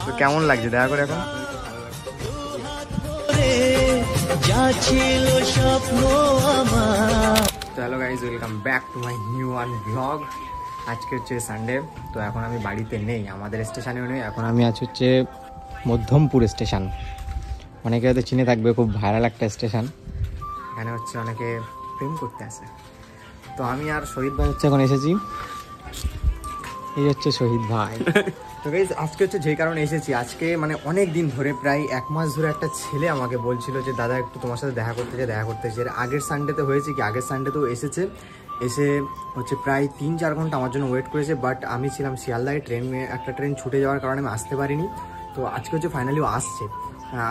তো কেমন লাগছে দেখা করে এখন? তো hello guys, welcome back to my new one blog. আজকে হচ্ছে সানডে, তো এখন আমি বাড়িতে নেই, আমাদের স্টেশনেও নেই। এখন আমি আছি হচ্ছে মধ্যমপুর স্টেশন। অনেকে হয়তো চিনে থাকবে, খুব ভাইরাল একটা স্টেশন। এখানে হচ্ছে অনেকে প্রেম করতে আসে। তো আমি আর শহীদ ভাই হচ্ছে এখন এসেছি। এই হচ্ছে শহীদ ভাই। তো গাইজ আজকে হচ্ছে যেই কারণে এসেছি, আজকে মানে অনেক দিন ধরে, প্রায় 1 মাস ধরে একটা ছেলে আমাকে বলছিল যে দাদা একটু তোমার সাথে দেখা করতে চাই। আগের সানডেতে হয়েছে কি, আগের সানডেতেও এসে হচ্ছে প্রায় 3-4 ঘন্টা আমার জন্য ওয়েট করেছে। বাট আমি ছিলাম শিয়ালদায়, একটা ট্রেন ছুটে যাওয়ার কারণে আমি আসতে পারিনি। তো আজকে হচ্ছে ফাইনালিও আসছে।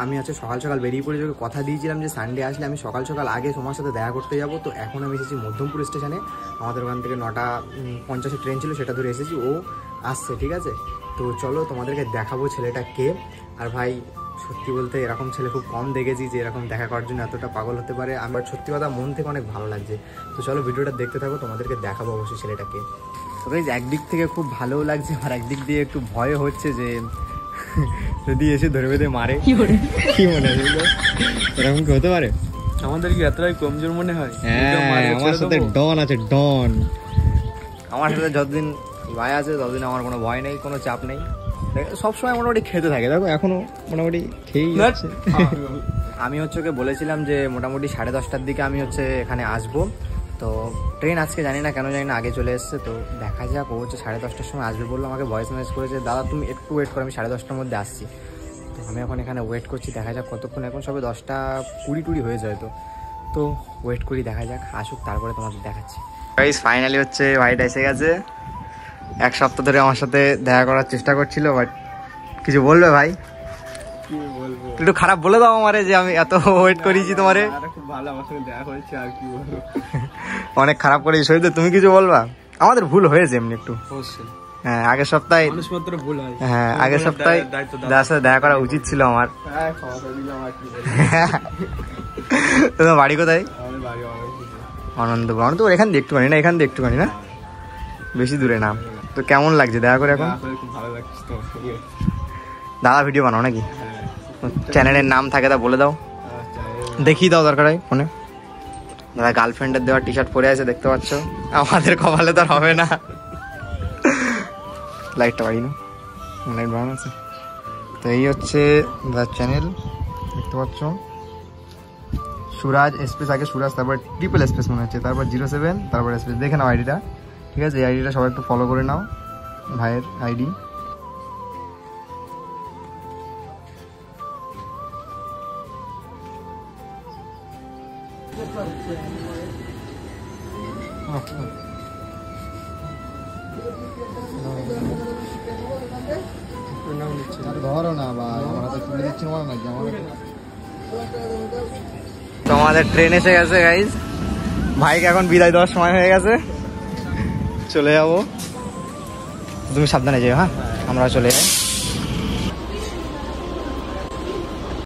আমি হচ্ছে সকাল সকাল বেরিয়ে পড়ে ওকে কথা দিয়েছিলাম যে সানডে আসলে আমি সকাল সকাল আগে তোমার সাথে দেখা করতে যাব। তো এখন আমি এসেছি মধ্যমপুর স্টেশনে। আমাদের ওখান থেকে 9:50 ট্রেন ছিল, সেটা ধরে এসেছি। ও আসছে, ঠিক আছে। তো চলো তোমাদেরকে দেখাবো ছেলেটা কে। আর ভাই সত্যি বলতে এরকম ছেলে খুব কম দেখেছি যে এরকম দেখা করার জন্য এতটা পাগল হতে পারে। আমার সত্যি কথা মন থেকে অনেক ভালো লাগছে। তো চলো ভিডিওটা দেখতে থাকো, তোমাদেরকে দেখাবো অবশ্যই ছেলেটাকে। তো গাইস একদিক থেকে খুব ভালোও লাগছে, আর একদিক দিয়ে একটু ভয় হচ্ছে যে যদি এসে ধরে বেঁধে মারে। কি মনে হয় এরকম কি হতে পারে? আমাদের কি এতটাই কমজোর মনে হয়? হ্যাঁ, আমার সাথে ডন আছে, ডন। আমার সাথে যতদিন ভাই আছে ততদিন আমার কোনো ভয় নেই, কোনো চাপ নেই। সবসময় মোটামুটি খেতে থাকে, দেখো এখনো মোটামুটি খেয়েই যাচ্ছে। আমি হচ্ছে ওকে বলেছিলাম যে মোটামুটি 10:30টার দিকে আমি হচ্ছে এখানে আসবো। তো ট্রেন আজকে জানি না কেন জানি না আগে চলে এসছে। তো দেখা যাক, ও হচ্ছে 10:30টার সময় আসবে বললো। আমাকে ভয়েস মেসেজ করেছে, দাদা তুমি একটু ওয়েট করো, আমি 10:30টার মধ্যে আসছি। তো আমি এখন এখানে ওয়েট করছি, দেখা যাক কতক্ষণ। এখন সবে 10:20 হয়ে যায়। তো ওয়েট করি, দেখা যাক আসুক, তারপরে তোমাদের দেখাচ্ছি। গাইস ফাইনালি হচ্ছে ভাইটা এসে গেছে। 1 সপ্তাহ ধরে আমার সাথে দেখা করার চেষ্টা করছিল, বাট কিছু বলবে ভাই? কি বলবো, একটু খারাপ বলে দাও আমারে যে আমি এত ওয়েট করেছি তোমারে। খুব ভালো আমার সাথে দেখা করেছে, আর কি বলবো। অনেক খারাপ করেছি শহীদ, তুমি কিছু বলবা? আমাদের ভুল হয়েছে এমনি একটু। অবশ্যই। হ্যাঁ, আগের সপ্তাহে মানুষমাত্র ভুল হয়। হ্যাঁ, আগের সপ্তাহে দাদার সাথে দেখা করা উচিত ছিল আমার। হ্যাঁ, ক্ষমা করে দিলাম, আর কি বলবো। তোমার বাড়ি কোথায়? আমাদের বাড়ি অনন্তপুর। এখান দিয়ে একটুখানি না, এখান দিয়ে একটুখানি না, বেশি দূরে না। তো কেমন লাগছে দেখা করে এখন? খুব ভালো লাগছে তোমার সঙ্গে। দাদা ভিডিও বানাও নাকি? চ্যানেলের নাম থাকে তা বলে দাও, দেখিয়ে দাও দরকার হয় ফোনে। দাদা গার্লফ্রেন্ডের দেওয়া টি-শার্ট পরে আছে, দেখতে পাচ্ছ। আমাদের কপালে তো আর হবে না। লাইটটা বাড়ি না, লাইট বাড়ানো আছে। তো এই হচ্ছে দাদার চ্যানেল, দেখতে পাচ্ছ। সুরাজ স্পেস, আগে সুরাজ, তারপর ট্রিপল স্পেস মনে হচ্ছে, তারপর 07, তারপর স্পেস। দেখে নাও আইডিটা, ঠিক আছে? এই আইডিটা সবাই একটু ফলো করে নাও, ভাইয়ের আইডি। ধরো না ভাই, আমরা তো তুলে দিচ্ছি নাকি আমাদের। তো আমাদের ট্রেন এসে গেছে গাইজ, ভাইকে এখন বিদায় দেওয়ার সময় হয়ে গেছে, চলে যাবো। তুমি সাবধানে যেও, হ্যাঁ? আমরা চলে যাই।